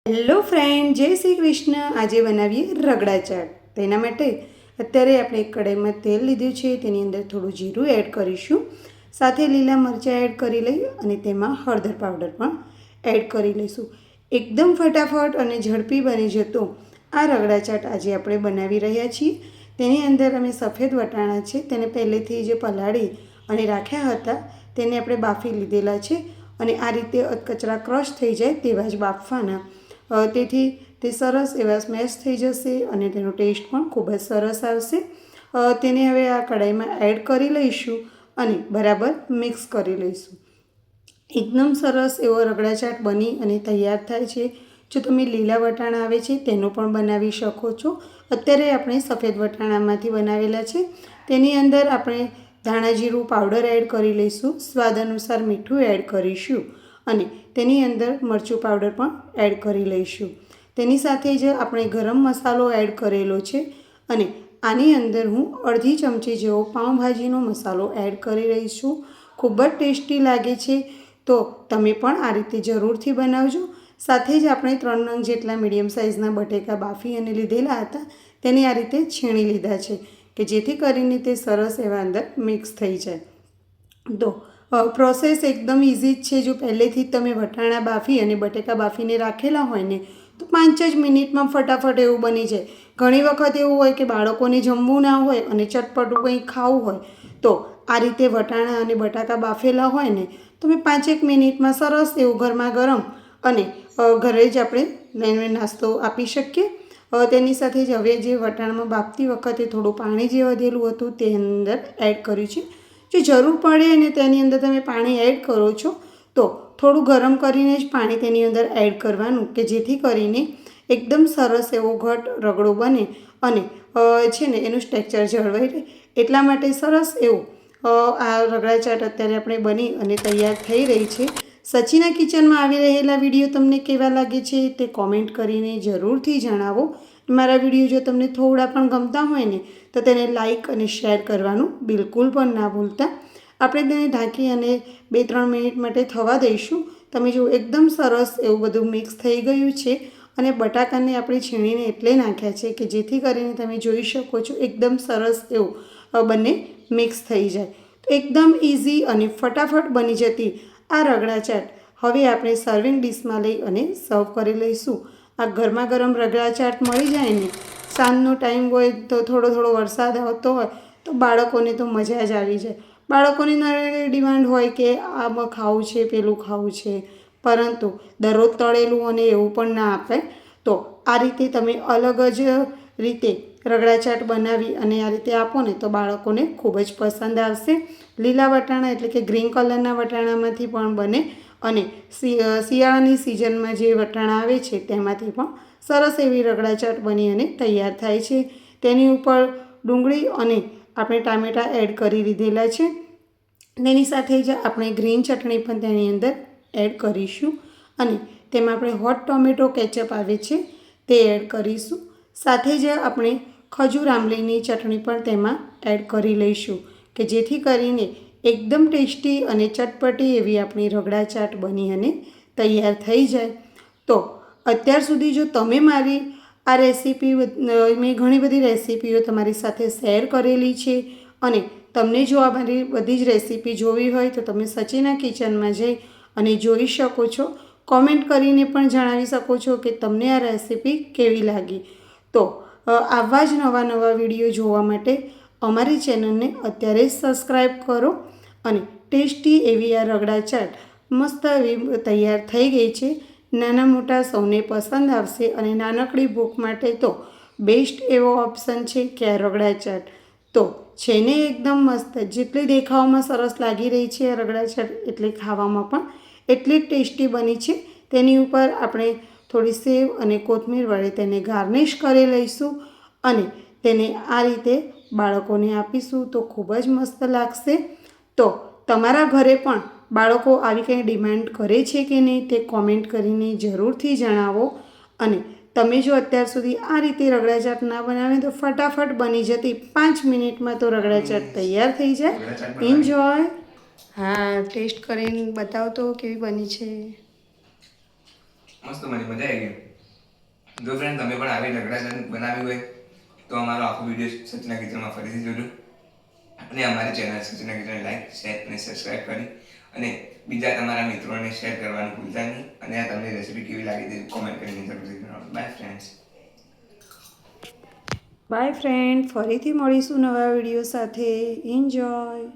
Hello friend, જય શ્રી કૃષ્ણ। આજે બનાવીએ રગડા ચાટ। તેના માટે અત્યારે આપણે એક કઢાઈમાં તેલ લીધું છે, તેની અંદર થોડું જીરું એડ કરીશું, સાથે લીલા મરચાં એડ કરી લઈ અને તેમાં હળદર પાવડર પણ એડ કરી લઈશું। એકદમ ફટાફટ અને ઝડપી બની જતો આ રગડા ચાટ આજે આપણે બનાવી રહ્યા છીએ। તેની અંદર અમે સફેદ વટાણા છે તેને પહેલેથી જે પલાળી અને રાખ્યા હતા તેને આપણે બાફી લીધેલા છે અને આ રીતે કચરા ક્રશ થઈ જાય તેવા જ બાફવાના, તેથી તે સરસ એવા સ્મેશ થઈ જશે અને તેનો ટેસ્ટ પણ ખૂબ જ સરસ આવશે। તેને હવે આ કઢાઈમાં એડ કરી લઈશું અને બરાબર મિક્સ કરી લઈશું। એકદમ સરસ એવો રગડા ચાટ બની અને તૈયાર થાય છે। જો તમે લીલા વટાણા આવે છે તેનો પણ બનાવી શકો છો। અત્યારે આપણે સફેદ વટાણામાંથી બનાવેલા છે। તેની અંદર આપણે ધાણા જીરું પાવડર એડ કરી લઈશું, સ્વાદ અનુસાર મીઠું એડ કરીશું અને તેની અંદર મરચું પાવડર પણ એડ કરી લઈશું। તેની સાથે જ આપણે ગરમ મસાલો એડ કરેલો છે અને આની અંદર હું અડધી ચમચી જેવો પાઉંભાજીનો મસાલો એડ કરી રહી છું। ખૂબ જ ટેસ્ટી લાગે છે, તો તમે પણ આ રીતે જરૂરથી બનાવજો। સાથે જ આપણે 3 નંગ જેટલા મીડિયમ સાઇઝના બટેકા બાફી અને લીધેલા હતા તેને આ રીતે છીણી લીધા છે કે જેથી કરીને તે સરસ એવા અંદર મિક્સ થઈ જાય। તો પ્રોસેસ એકદમ ઇઝી જ છે। જો પહેલેથી જ તમે વટાણા બાફી અને બટેકા બાફીને રાખેલા હોય ને તો 5 જ મિનિટમાં ફટાફટ એવું બની જાય। ઘણી વખત એવું હોય કે બાળકોને જમવું ના હોય અને ચટપટું કંઈ ખાવું હોય, તો આ રીતે વટાણા અને બટાકા બાફેલા હોય ને તો 5 મિનિટમાં સરસ એવું ગરમા ગરમ અને ઘરે જ આપણે નાસ્તો આપી શકીએ। તેની સાથે જ હવે જે વટાણામાં બાફતી વખતે થોડું પાણી જે વધેલું હતું તે અંદર એડ કર્યું છે। જો જરૂર પડે અને તેની અંદર તમે પાણી એડ કરો છો તો થોડું ગરમ કરીને જ પાણી તેની અંદર એડ કરવાનું કે જેથી કરીને એકદમ સરસ એવો ઘટ રગડો બને અને છે ને એનું સ્ટ્રક્ચર જળવાઈ રહે। એટલા માટે સરસ એવું આ રગડા ચાટ અત્યારે આપણે બની અને તૈયાર થઈ રહી છે। સચીના કિચનમાં આવી રહેલા વિડીયો તમને કેવા લાગે છે તે કોમેન્ટ કરીને જરૂરથી જણાવો। મારા વિડીયો જો તમને થોડા પણ ગમતા હોય ને તો તેને લાઇક અને શેર કરવાનું બિલકુલ પણ ના ભૂલતા। આપણે તેને ઢાંકી અને 2-3 મિનિટ માટે થવા દઈશું। તમે જો એકદમ સરસ એવું બધું મિક્સ થઈ ગયું છે અને બટાકાને આપણે છીણીને એટલે નાખ્યા છે કે જેથી કરીને તમે જોઈ શકો છો એકદમ સરસ એવું બંને મિક્સ થઈ જાય। તો એકદમ ઇઝી અને ફટાફટ બની જતી આ રગડા ચાટ હવે આપણે સર્વિંગ ડીશમાં લઈ અને સર્વ કરી લઈશું। આ ગરમા ગરમ રગડા ચાટ મળી જાય ને, સાંજનો ટાઈમ હોય તો થોડો વરસાદ આવતો હોય તો બાળકોને તો મજા જ આવી જાય। બાળકોની નવી ડિમાન્ડ હોય કે આમાં ખાવું છે પેલું ખાવું છે, પરંતુ દરરોજ તળેલું અને એવું પણ ના આપે। તો આ રીતે તમે અલગ જ રીતે રગડા ચાટ બનાવી અને આ રીતે આપો ને તો બાળકોને ખૂબ જ પસંદ આવશે। લીલા વટાણા એટલે કે ગ્રીન કલરના વટાણામાંથી પણ બને અને શિયાળાની સિઝનમાં જે વટાણા આવે છે તેમાંથી પણ સરસ એવી રગડા ચાટ બની અને તૈયાર થાય છે। તેની ઉપર ડુંગળી અને આપણે ટામેટાં એડ કરી દીધેલા છે। તેની સાથે જ આપણે ગ્રીન ચટણી પણ તેની અંદર એડ કરીશું અને તેમાં આપણે હોટ ટોમેટો કેચઅપ આવે છે તે એડ કરીશું। સાથે જ આપણે ખજૂર આંબલીની ચટણી પણ તેમાં એડ કરી લઈશું કે જેથી કરીને એકદમ ટેસ્ટી અને ચટપટી એવી આપણી રગડા ચાટ બની અને તૈયાર થઈ જાય। તો અત્યાર સુધી જો તમે મારી આ રેસીપી મેં ઘણી બધી રેસીપીઓ તમારી સાથે શેર કરેલી છે અને તમને જો આ મારી બધી જ રેસીપી જોવી હોય તો તમે સચીના કિચનમાં જઈ અને જોઈ શકો છો। કોમેન્ટ કરીને પણ જણાવી શકો છો કે તમને આ રેસીપી કેવી લાગી। તો આવા જ નવા વિડીયો જોવા માટે અમારી ચેનલને અત્યારે જ સબસ્ક્રાઈબ કરો અને ટેસ્ટી એવી આ રગડા ચાટ મસ્ત એવી તૈયાર થઈ ગઈ છે। નાના મોટા સૌને પસંદ આવશે અને નાનકડી ભૂખ માટે તો બેસ્ટ એવો ઓપ્શન છે કે આ રગડા ચાટ તો છે ને એકદમ મસ્ત। જેટલી દેખાવમાં સરસ લાગી રહી છે આ રગડા ચાટ એટલે ખાવામાં પણ એટલી જ ટેસ્ટી બની છે। તેની ઉપર આપણે થોડી સેવ અને કોથમીર વડે તેને ગાર્નિશ કરી લઈશું અને તેને આ રીતે બાળકોને આપીશું તો ખૂબ જ મસ્ત લાગશે। તો તમારા ઘરે પણ બાળકો આવી કંઈ ડિમાન્ડ કરે છે કે નહીં તે કોમેન્ટ કરીને જરૂરથી જણાવો અને તમે જો અત્યાર સુધી આ રીતે રગડા ચાટ ના બનાવે તો ફટાફટ બની જતી 5 મિનિટમાં તો રગડા ચાટ તૈયાર થઈ જાય। એન્જોય। હા, ટેસ્ટ કરીને બતાવો તો કેવી બની છે। મસ્ત બની, મજા આવી ગઈ। જો ફ્રેન્ડ તમે પણ આવી રગડા ચટણી બનાવી હોય તો અમારો આખો વિડીયો સચના કિચનમાં ફરીથી જોજો અને અમારી ચેનલ સચના કિચન લાઈક શેર અને સબસ્ક્રાઈબ કરી અને બીજા તમારા મિત્રોને શેર કરવાનું ભૂલતા નહીં અને આ તમને રેસીપી કેવી લાગી તે કોમેન્ટ કરીને જરૂરથી જણાવો. By friends. બાય ફ્રેન્ડ, ફરીથી મળીશું નવા વિડીયો સાથે. એન્જોય.